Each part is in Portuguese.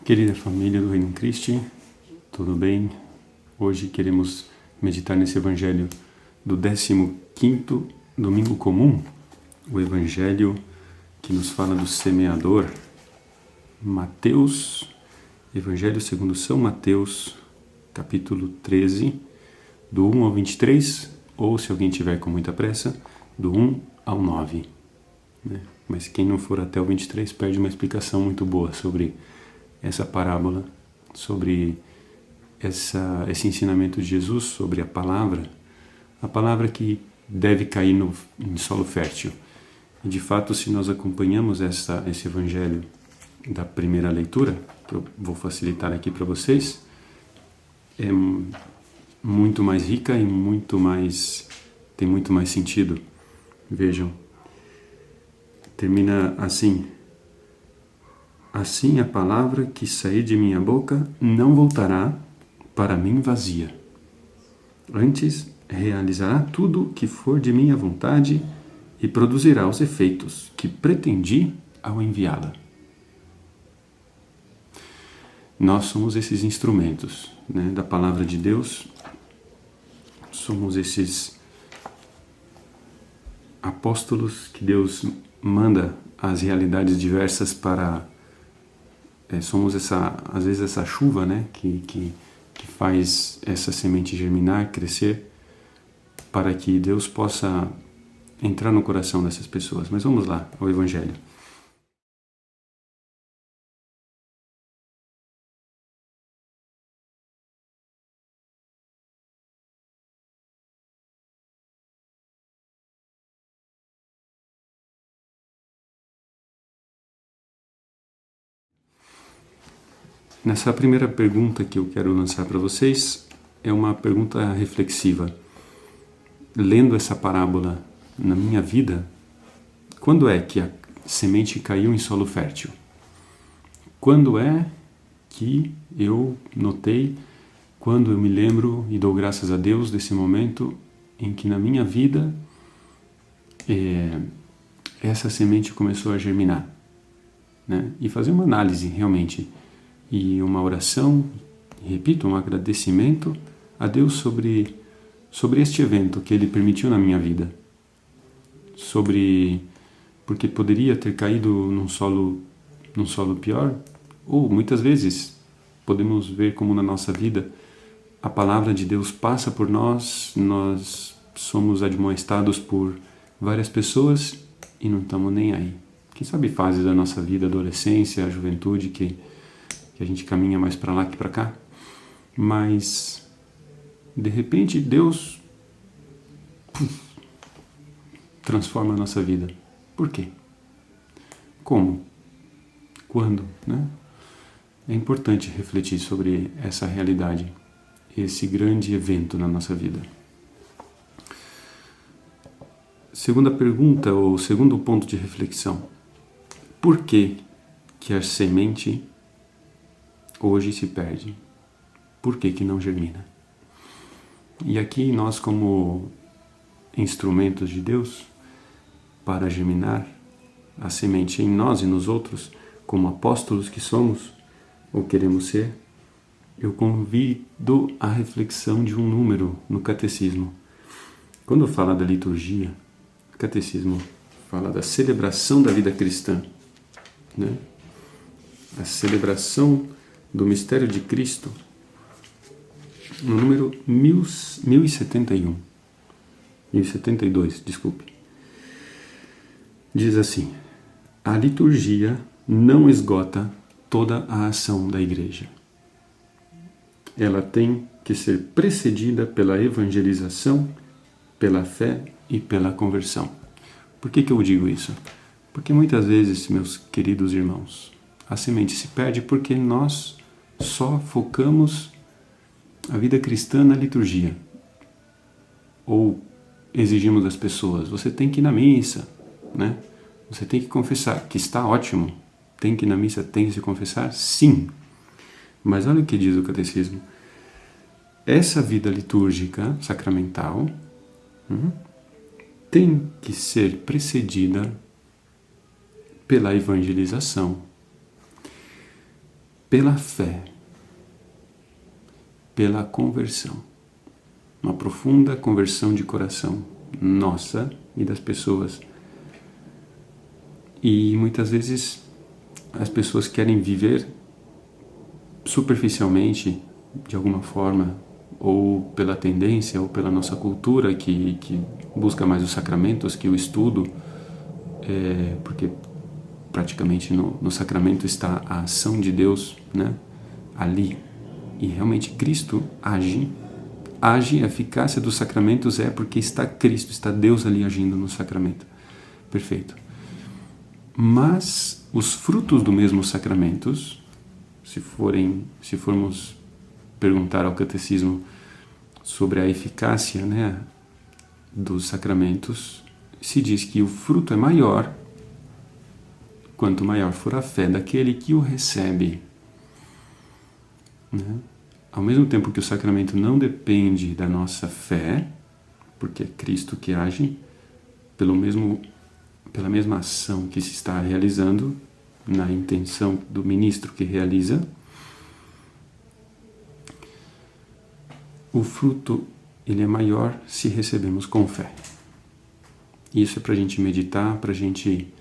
Querida família do Reino Christi, tudo bem? Hoje queremos meditar nesse Evangelho do 15º Domingo Comum, o Evangelho que nos fala do semeador. Mateus, Evangelho segundo São Mateus, capítulo 13, do 1 ao 23, ou se alguém tiver com muita pressa, do 1 ao 9. Mas quem não for até o 23 perde uma explicação muito boa sobre essa parábola, sobre esse ensinamento de Jesus, sobre a palavra que deve cair em solo fértil. E de fato, se nós acompanhamos esse evangelho da primeira leitura, que eu vou facilitar aqui para vocês, é muito mais rica e tem muito mais sentido. Vejam, termina assim: assim a palavra que sair de minha boca não voltará para mim vazia. Antes realizará tudo o que for de minha vontade e produzirá os efeitos que pretendi ao enviá-la. Nós somos esses instrumentos, da palavra de Deus. Somos esses apóstolos que Deus manda às realidades diversas para... somos às vezes essa chuva, que faz essa semente germinar, crescer, para que Deus possa entrar no coração dessas pessoas. Mas vamos lá, ao Evangelho. Nessa primeira pergunta que eu quero lançar para vocês, é uma pergunta reflexiva. Lendo essa parábola na minha vida, quando é que a semente caiu em solo fértil? Quando é que eu notei, quando eu me lembro e dou graças a Deus desse momento em que na minha vida essa semente começou a germinar? E fazer uma análise realmente, e uma oração, repito, um agradecimento a Deus sobre este evento que Ele permitiu na minha vida. Porque poderia ter caído num solo pior, ou muitas vezes podemos ver como na nossa vida a palavra de Deus passa por nós somos admoestados por várias pessoas e não estamos nem aí. Quem sabe fases da nossa vida, adolescência, a juventude, que a gente caminha mais para lá que para cá, mas de repente Deus transforma a nossa vida. Por quê? Como? Quando? É importante refletir sobre essa realidade, esse grande evento na nossa vida. Segunda pergunta, ou segundo ponto de reflexão: por que a semente hoje se perde? Por que não germina? E aqui nós, como instrumentos de Deus para germinar a semente em nós e nos outros, como apóstolos que somos ou queremos ser, eu convido a reflexão de um número no catecismo. Quando fala da liturgia, o catecismo fala da celebração da vida cristã, a celebração do mistério de Cristo, no número 1072, desculpe. Diz assim: a liturgia não esgota toda a ação da Igreja. Ela tem que ser precedida pela evangelização, pela fé e pela conversão. Por que eu digo isso? Porque muitas vezes, meus queridos irmãos, a semente se perde porque nós só focamos a vida cristã na liturgia. Ou exigimos das pessoas: você tem que ir na missa, você tem que confessar, que está ótimo. Tem que ir na missa, tem que se confessar? Sim. Mas olha o que diz o catecismo. Essa vida litúrgica, sacramental, tem que ser precedida pela evangelização, pela fé, pela conversão. Uma profunda conversão de coração nossa e das pessoas. E muitas vezes as pessoas querem viver superficialmente, de alguma forma, ou pela tendência, ou pela nossa cultura que busca mais os sacramentos que o estudo, porque praticamente no sacramento está a ação de Deus, né, ali. E realmente Cristo age, a eficácia dos sacramentos é porque está Cristo, está Deus ali agindo no sacramento. Perfeito. Mas os frutos do mesmo sacramentos, se formos perguntar ao catecismo sobre a eficácia, né, dos sacramentos, se diz que o fruto é maior quanto maior for a fé daquele que o recebe. Né? Ao mesmo tempo que o sacramento não depende da nossa fé, porque é Cristo que age, pela mesma ação que se está realizando, na intenção do ministro que realiza, o fruto ele é maior se recebemos com fé. Isso é para a gente meditar, para a gente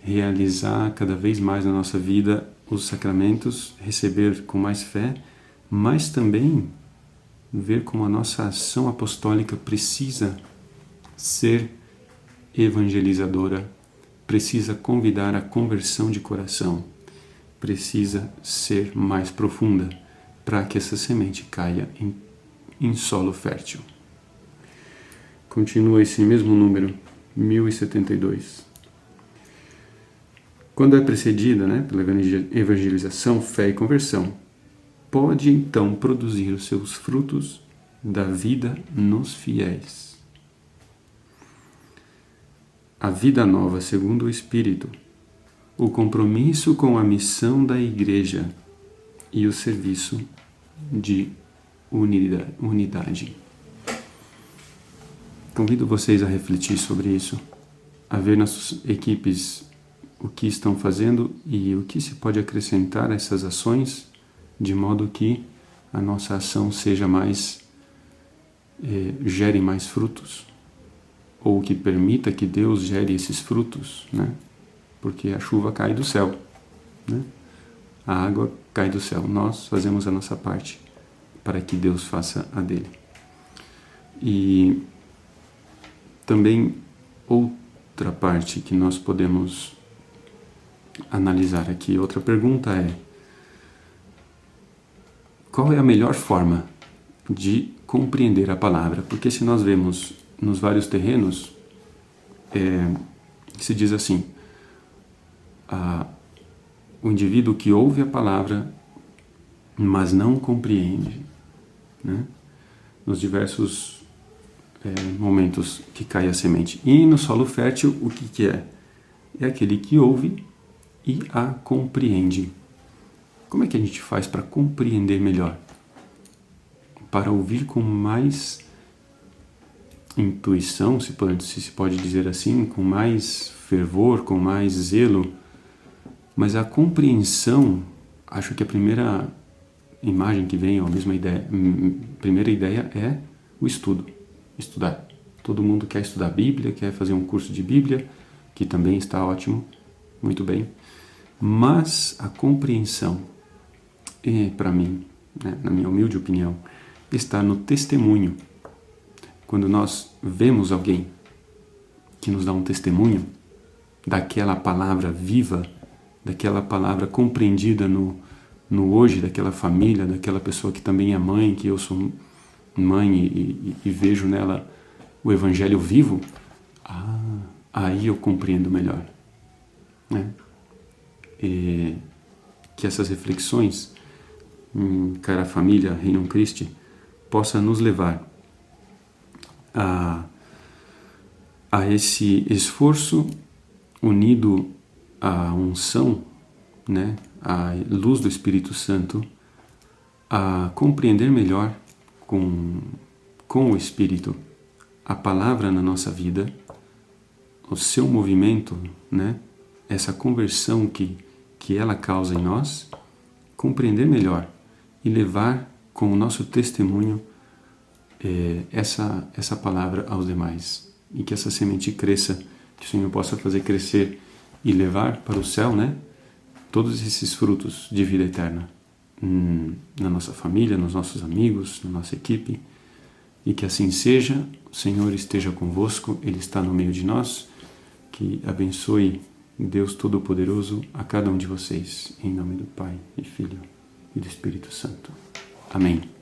realizar cada vez mais na nossa vida os sacramentos, receber com mais fé, mas também ver como a nossa ação apostólica precisa ser evangelizadora, precisa convidar a conversão de coração, precisa ser mais profunda para que essa semente caia em solo fértil. Continua esse mesmo número, 1072. Quando é precedida, né, pela evangelização, fé e conversão, pode então produzir os seus frutos da vida nos fiéis. A vida nova segundo o Espírito, o compromisso com a missão da Igreja e o serviço de unidade. Convido vocês a refletir sobre isso, a ver nas suas equipes o que estão fazendo e o que se pode acrescentar a essas ações, de modo que a nossa ação seja gere mais frutos, ou que permita que Deus gere esses frutos, né? Porque a chuva cai do céu, né? A água cai do céu. Nós fazemos a nossa parte para que Deus faça a dele. E também outra parte que nós podemos analisar aqui, outra pergunta é: qual é a melhor forma de compreender a palavra? Porque se nós vemos nos vários terrenos, se diz assim, o indivíduo que ouve a palavra, mas não compreende, né? Nos diversos momentos que cai a semente. E no solo fértil, o que é? É aquele que ouve e a compreende. Como é que a gente faz para compreender melhor? Para ouvir com mais intuição, se se pode dizer assim, com mais fervor, com mais zelo. Mas a compreensão, acho que a primeira imagem que vem, ou a mesma ideia, primeira ideia é o estudo, estudar. Todo mundo quer estudar a Bíblia, quer fazer um curso de Bíblia, que também está ótimo, muito bem. Mas a compreensão, para mim, né, na minha humilde opinião, está no testemunho. Quando nós vemos alguém que nos dá um testemunho daquela palavra viva, daquela palavra compreendida no hoje, daquela família, daquela pessoa que também é mãe, que eu sou mãe e vejo nela o Evangelho vivo, aí eu compreendo melhor, né? E que essas reflexões, cara família Regnum Christi, possa nos levar a esse esforço unido à unção, né, à luz do Espírito Santo, a compreender melhor com o Espírito a palavra na nossa vida, o seu movimento, né, essa conversão que ela causa em nós, compreender melhor e levar com o nosso testemunho essa palavra aos demais. E que essa semente cresça, que o Senhor possa fazer crescer e levar para o céu, né, todos esses frutos de vida eterna na nossa família, nos nossos amigos, na nossa equipe. E que assim seja. O Senhor esteja convosco, Ele está no meio de nós. Que abençoe Deus Todo-Poderoso a cada um de vocês, em nome do Pai e Filho e do Espírito Santo. Amém.